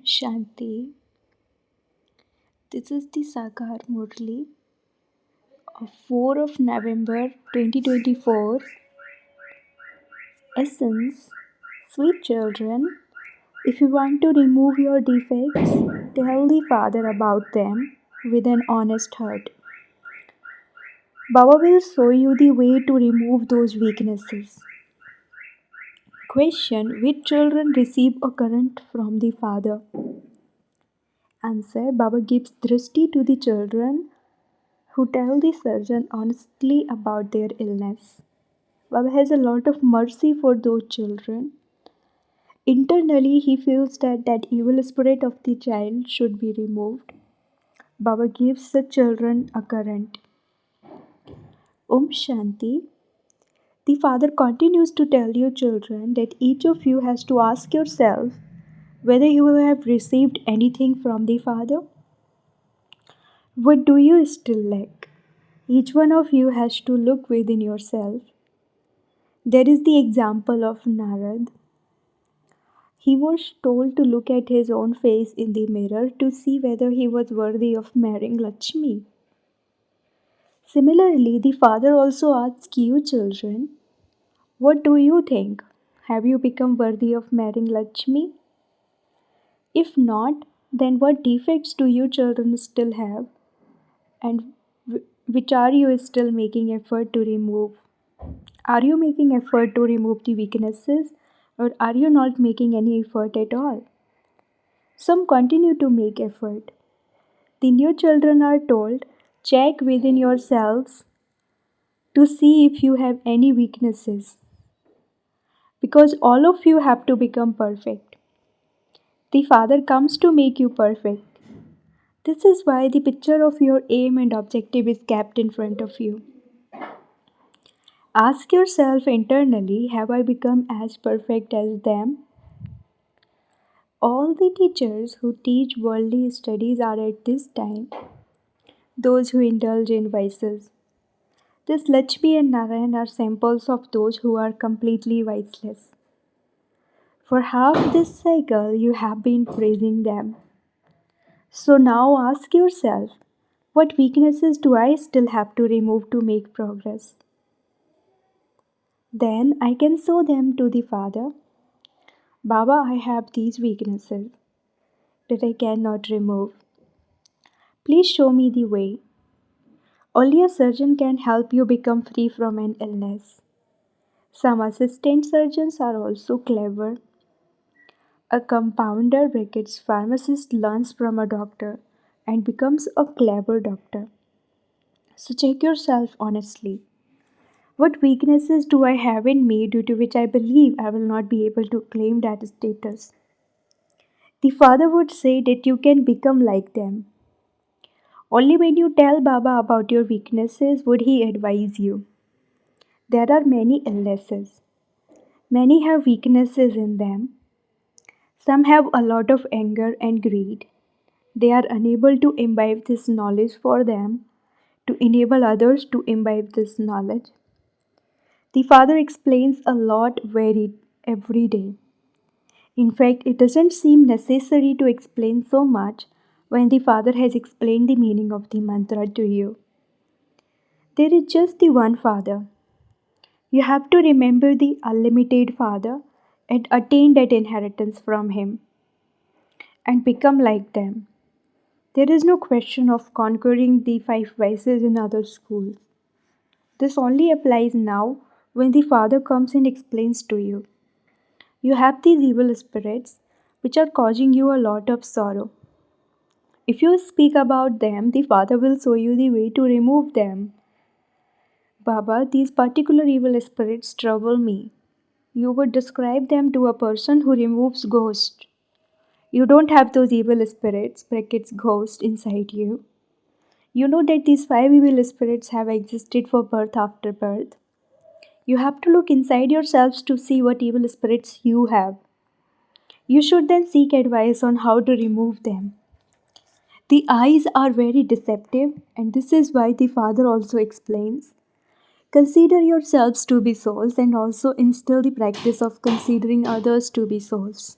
Shanti. This is the Sakar Murli of 4 of November 2024. Essence. Sweet children, if you want to remove your defects, tell the Father about them with an honest heart. Baba will show you the way to remove those weaknesses. Question. Which children receive a current from the Father? Answer. Baba gives drishti to the children who tell the surgeon honestly about their illness. Baba has a lot of mercy for those children. Internally, he feels that that evil spirit of the child should be removed. Baba gives the children a current. Om Shanti. The Father continues to tell you children that each of you has to ask yourself whether you have received anything from the Father. What do you still lack? Each one of you has to look within yourself. There is the example of Narad. He was told to look at his own face in the mirror to see whether he was worthy of marrying Lakshmi. Similarly, the Father also asks you children, what do you think? Have you become worthy of marrying Lakshmi? If not, then what defects do you children still have and which are you still making effort to remove? Are you making effort to remove the weaknesses or are you not making any effort at all? Some continue to make effort. The new children are told, check within yourselves to see if you have any weaknesses. Because all of you have to become perfect. The Father comes to make you perfect. This is why the picture of your aim and objective is kept in front of you. Ask yourself internally, have I become as perfect as them? All the teachers who teach worldly studies are at this time those who indulge in vices. This Lakshmi and Narayan are samples of those who are completely viceless. For half this cycle, you have been praising them. So now ask yourself, what weaknesses do I still have to remove to make progress? Then I can show them to the Father. Baba, I have these weaknesses that I cannot remove. Please show me the way. Only a surgeon can help you become free from an illness. Some assistant surgeons are also clever. A compounder brackets pharmacist learns from a doctor and becomes a clever doctor. So check yourself honestly. What weaknesses do I have in me due to which I believe I will not be able to claim that status? The Father would say that you can become like them. Only when you tell Baba about your weaknesses would he advise you. There are many illnesses. Many have weaknesses in them. Some have a lot of anger and greed. They are unable to imbibe this knowledge for them, to enable others to imbibe this knowledge. The Father explains a lot varied every day. In fact, it doesn't seem necessary to explain so much when the Father has explained the meaning of the mantra to you. There is just the one Father. You have to remember the unlimited Father and attain that inheritance from Him and become like them. There is no question of conquering the five vices in other schools. This only applies now when the Father comes and explains to you. You have these evil spirits which are causing you a lot of sorrow. If you speak about them, the Father will show you the way to remove them. Baba, these particular evil spirits trouble me. You would describe them to a person who removes ghosts. You don't have those evil spirits, brackets ghost, inside you. You know that these five evil spirits have existed for birth after birth. You have to look inside yourselves to see what evil spirits you have. You should then seek advice on how to remove them. The eyes are very deceptive, and this is why the Father also explains. Consider yourselves to be souls and also instill the practice of considering others to be souls.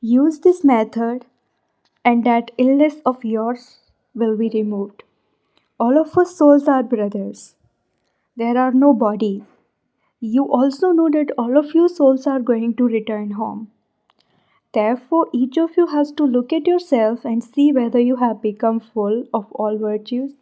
Use this method, and that illness of yours will be removed. All of us souls are brothers. There are no bodies. You also know that all of you souls are going to return home. Therefore, each of you has to look at yourself and see whether you have become full of all virtues.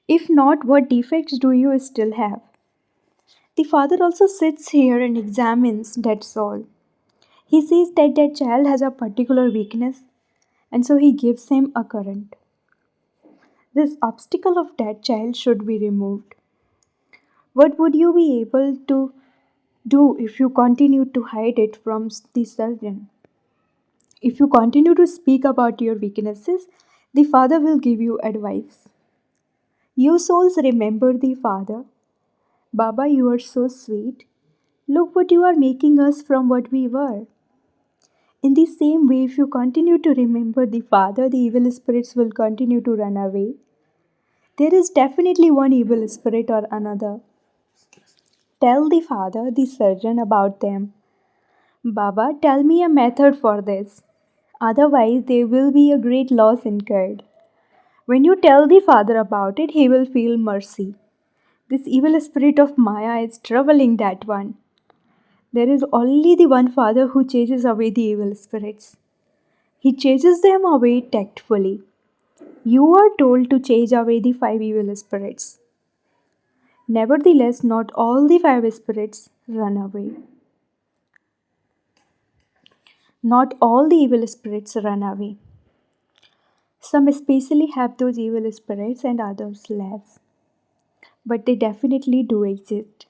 If not, what defects do you still have? The father also sits here and examines that soul. He sees that that child has a particular weakness, and so he gives him a current. This obstacle of that child should be removed. What would you be able to do if you continue to hide it from the surgeon? If you continue to speak about your weaknesses, the Father will give you advice. You souls remember the Father. Baba, you are so sweet. Look what you are making us from what we were. In the same way, if you continue to remember the Father, the evil spirits will continue to run away. There is definitely one evil spirit or another. Tell the Father, the surgeon, about them. Baba, tell me a method for this. Otherwise, there will be a great loss incurred. When you tell the Father about it, he will feel mercy. This evil spirit of Maya is troubling that one. There is only the one Father who chases away the evil spirits. He chases them away tactfully. You are told to chase away the five evil spirits. Nevertheless, not all the five spirits run away. Not all the evil spirits run away. Some especially have those evil spirits and others less. But they definitely do exist.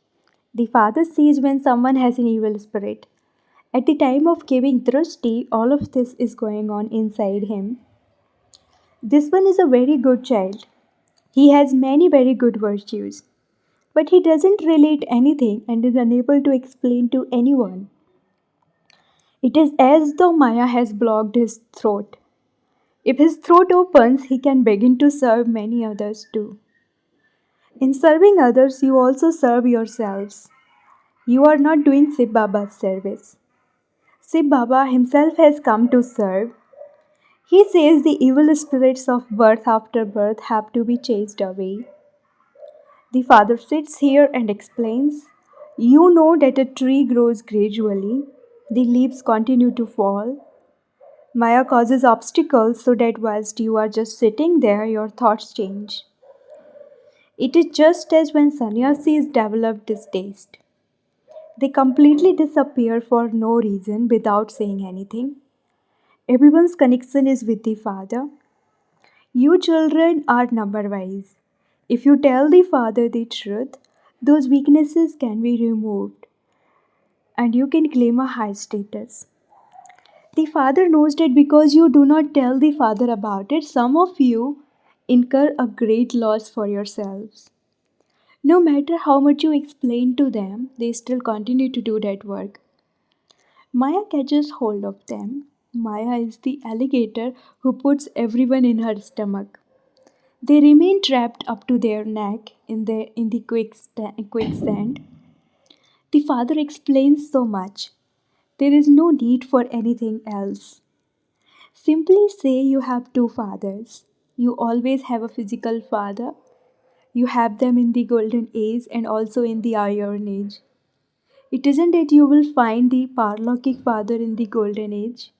The Father sees when someone has an evil spirit. At the time of giving Drishti, all of this is going on inside him. This one is a very good child. He has many very good virtues. But he doesn't relate anything and is unable to explain to anyone. It is as though Maya has blocked his throat. If his throat opens, he can begin to serve many others too. In serving others, you also serve yourselves. You are not doing Shiv Baba's service. Shiv Baba himself has come to serve. He says the evil spirits of birth after birth have to be chased away. The father sits here and explains, you know that a tree grows gradually, the leaves continue to fall. Maya causes obstacles so that whilst you are just sitting there, your thoughts change. It is just as when sannyasis develop distaste. They completely disappear for no reason without saying anything. Everyone's connection is with the Father. You children are number wise. If you tell the Father the truth, those weaknesses can be removed and you can claim a high status. The Father knows that because you do not tell the Father about it, some of you incur a great loss for yourselves. No matter how much you explain to them, they still continue to do that work. Maya catches hold of them. Maya is the alligator who puts everyone in her stomach. They remain trapped up to their neck in the quicksand. The father explains so much. There is no need for anything else. Simply say you have two fathers. You always have a physical father. You have them in the golden age and also in the iron age. It isn't that you will find the Parlokik Father in the Golden Age.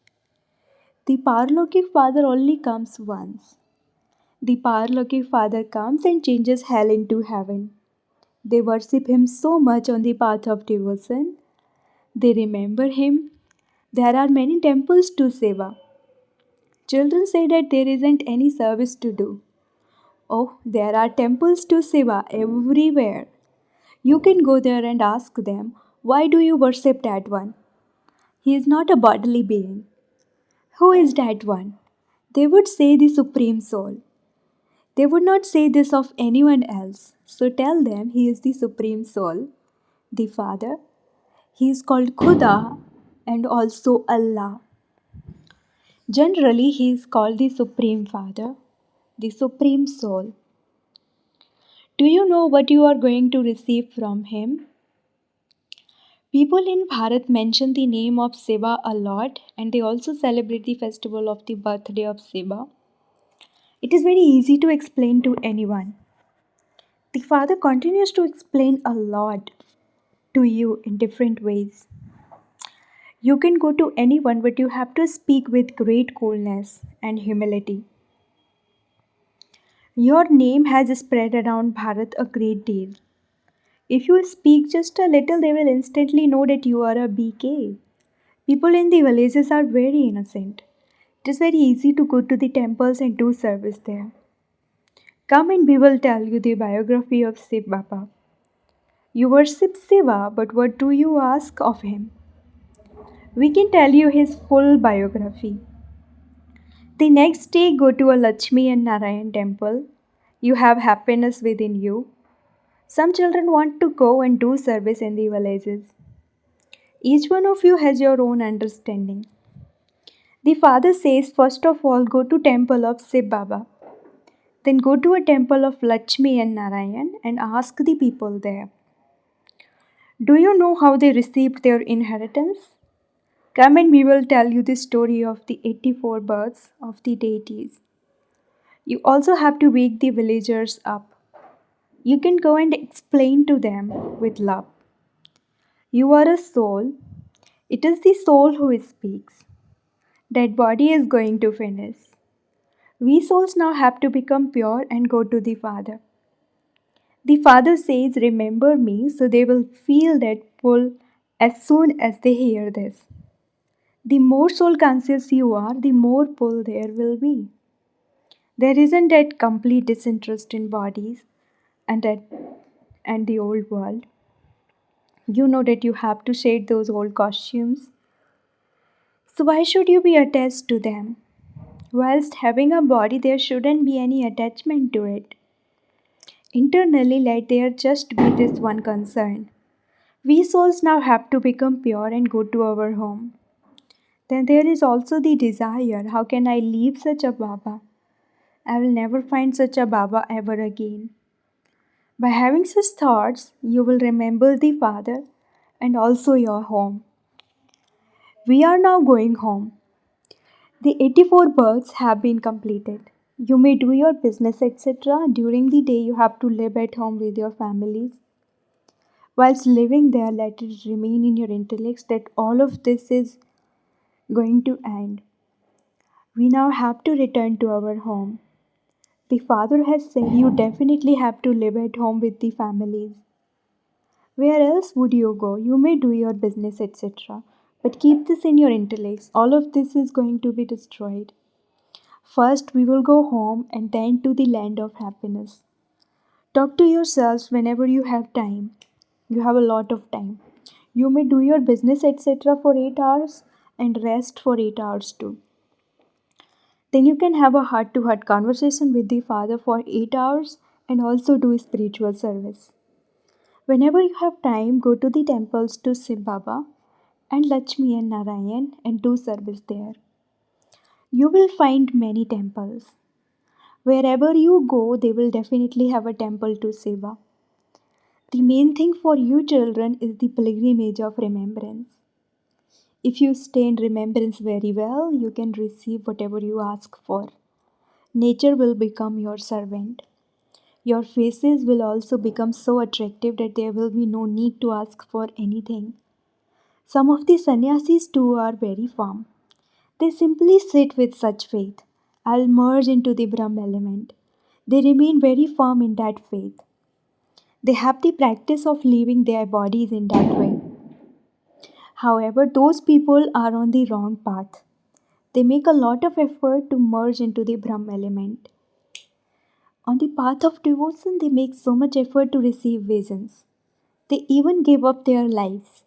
The Parlokik Father only comes once. The Parlokik Father comes and changes hell into heaven. They worship him so much on the path of devotion. They remember him. There are many temples to Seva. Children say that there isn't any service to do. Oh, there are temples to Seva everywhere. You can go there and ask them, why do you worship that one? He is not a bodily being. Who is that one? They would say the Supreme Soul. They would not say this of anyone else. So tell them he is the Supreme Soul, the Father. He is called Khuda and also Allah. Generally, he is called the Supreme Father, the Supreme Soul. Do you know what you are going to receive from him? People in Bharat mention the name of Shiva a lot and they also celebrate the festival of the birthday of Shiva. It is very easy to explain to anyone. The Father continues to explain a lot to you in different ways. You can go to anyone, but you have to speak with great coolness and humility. Your name has spread around Bharat a great deal. If you speak just a little, they will instantly know that you are a BK. People in the villages are very innocent. It is very easy to go to the temples and do service there. Come and we will tell you the biography of Shiv Baba. You worship Shiva, but what do you ask of him? We can tell you his full biography. The next day, go to a Lakshmi and Narayan temple. You have happiness within you. Some children want to go and do service in the villages. Each one of you has your own understanding. The father says, first of all, go to temple of Shiv Baba. Then go to a temple of Lakshmi and Narayan and ask the people there. Do you know how they received their inheritance? Come and we will tell you the story of the 84 births of the deities. You also have to wake the villagers up. You can go and explain to them with love. You are a soul. It is the soul who speaks. That body is going to finish. We souls now have to become pure and go to the Father. The Father says, remember me, so they will feel that pull as soon as they hear this. The more soul conscious you are, the more pull there will be. There isn't that complete disinterest in bodies and that and the old world. You know that you have to shed those old costumes. So why should you be attached to them? Whilst having a body, there shouldn't be any attachment to it. Internally, let there just be this one concern. We souls now have to become pure and go to our home. Then there is also the desire, how can I leave such a Baba? I will never find such a Baba ever again. By having such thoughts, you will remember the Father and also your home. We are now going home. The 84 births have been completed. You may do your business, etc. During the day, you have to live at home with your families. Whilst living there, let it remain in your intellects that all of this is going to end. We now have to return to our home. The Father has said you definitely have to live at home with the families. Where else would you go? You may do your business, etc. But keep this in your intellects. All of this is going to be destroyed. First, we will go home and then to the land of happiness. Talk to yourselves whenever you have time. You have a lot of time. You may do your business, etc. for 8 hours and rest for 8 hours too. Then you can have a heart to heart conversation with the Father for 8 hours and also do spiritual service. Whenever you have time, go to the temples to Shiv Baba and Lakshmi and Narayan and do service there. You will find many temples. Wherever you go, they will definitely have a temple to Shiva. The main thing for you children is the pilgrimage of remembrance. If you stay in remembrance very well, you can receive whatever you ask for. Nature will become your servant. Your faces will also become so attractive that there will be no need to ask for anything. Some of the sannyasis too are very firm. They simply sit with such faith. I'll merge into the Brahm element. They remain very firm in that faith. They have the practice of leaving their bodies in that way. However, those people are on the wrong path. They make a lot of effort to merge into the Brahm element. On the path of devotion, they make so much effort to receive visions. They even give up their lives.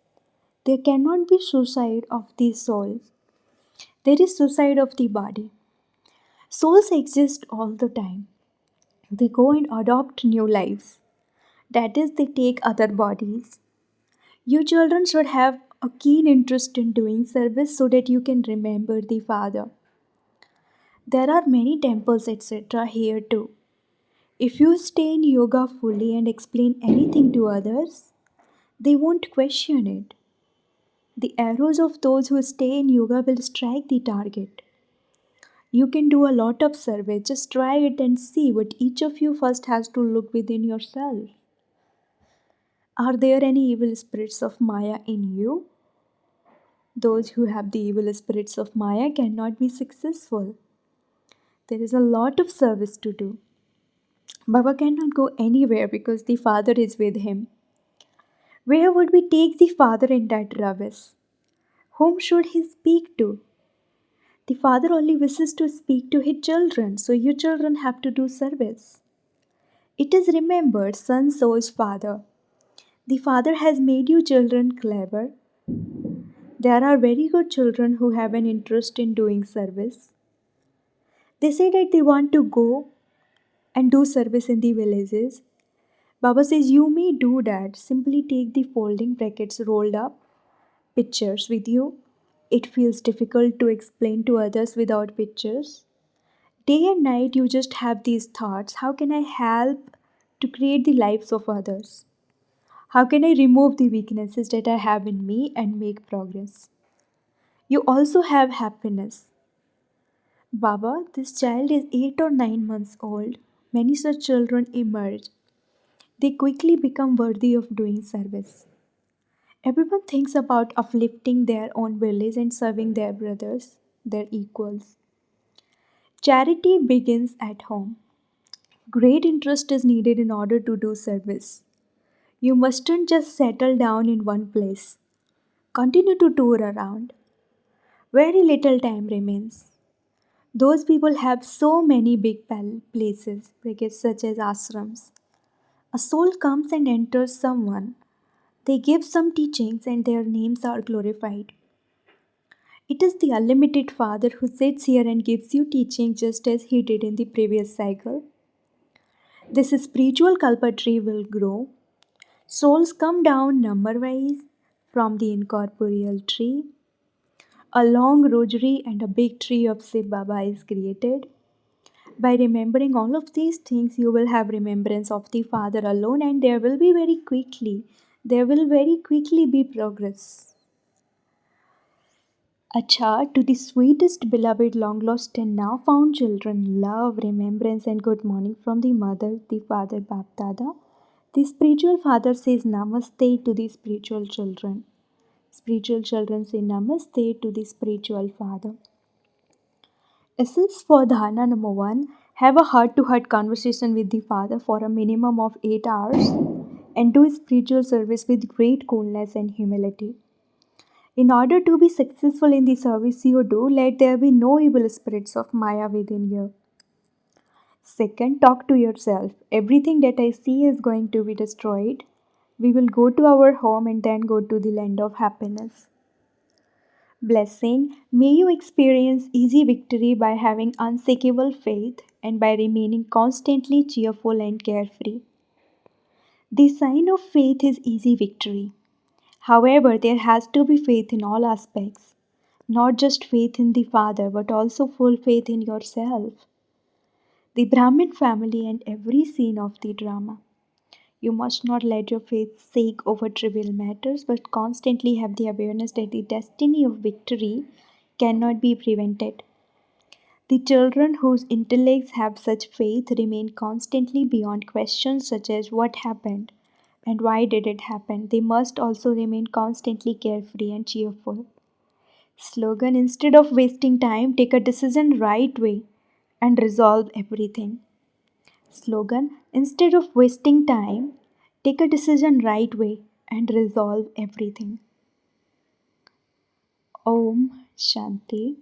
There cannot be suicide of the soul. There is suicide of the body. Souls exist all the time. They go and adopt new lives. That is, they take other bodies. You children should have a keen interest in doing service so that you can remember the Father. There are many temples, etc. here too. If you stay in yoga fully and explain anything to others, they won't question it. The arrows of those who stay in yoga will strike the target. You can do a lot of service. Just try it and see what each of you first has to look within yourself. Are there any evil spirits of Maya in you? Those who have the evil spirits of Maya cannot be successful. There is a lot of service to do. Baba cannot go anywhere because the Father is with him. Where would we take the Father in that rubbish? Whom should he speak to? The Father only wishes to speak to his children, so your children have to do service. It is remembered, son shows Father. The Father has made you children clever. There are very good children who have an interest in doing service. They say that they want to go and do service in the villages. Baba says you may do that. Simply take the folding brackets rolled up pictures with you. It feels difficult to explain to others without pictures. Day and night you just have these thoughts. How can I help to create the lives of others? How can I remove the weaknesses that I have in me and make progress? You also have happiness. Baba, this child is 8 or 9 months old. Many such children emerge. They quickly become worthy of doing service. Everyone thinks about uplifting their own village and serving their brothers, their equals. Charity begins at home. Great interest is needed in order to do service. You mustn't just settle down in one place. Continue to tour around. Very little time remains. Those people have so many big places, such as ashrams. A soul comes and enters someone. They give some teachings and their names are glorified. It is the unlimited Father who sits here and gives you teaching just as he did in the previous cycle. This spiritual kalpa tree will grow. Souls come down number wise from the incorporeal tree. A long rosary and a big tree of Shiv Baba is created. By remembering all of these things, you will have remembrance of the Father alone, and there will very quickly be progress. Acha, to the sweetest, beloved, long lost, and now found children, love, remembrance, and good morning from the mother, the father, Bap Dada. The spiritual father says Namaste to the spiritual children. Spiritual children say Namaste to the spiritual father. Essence for dharana number 1, have a heart to heart conversation with the Father for a minimum of 8 hours and do spiritual service with great coolness and humility. In order to be successful in the service you do, let there be no evil spirits of Maya within you. Second, talk to yourself. Everything that I see is going to be destroyed. We will go to our home and then go to the land of happiness. Blessing, may you experience easy victory by having unshakable faith and by remaining constantly cheerful and carefree. The sign of faith is easy victory. However, there has to be faith in all aspects, not just faith in the Father, but also full faith in yourself, the Brahmin family, and every scene of the drama. You must not let your faith shake over trivial matters, but constantly have the awareness that the destiny of victory cannot be prevented. The children whose intellects have such faith remain constantly beyond questions such as what happened and why did it happen. They must also remain constantly carefree and cheerful. Slogan, instead of wasting time, take a decision right way and resolve everything. Slogan, instead of wasting time, take a decision right way and resolve everything. Om Shanti.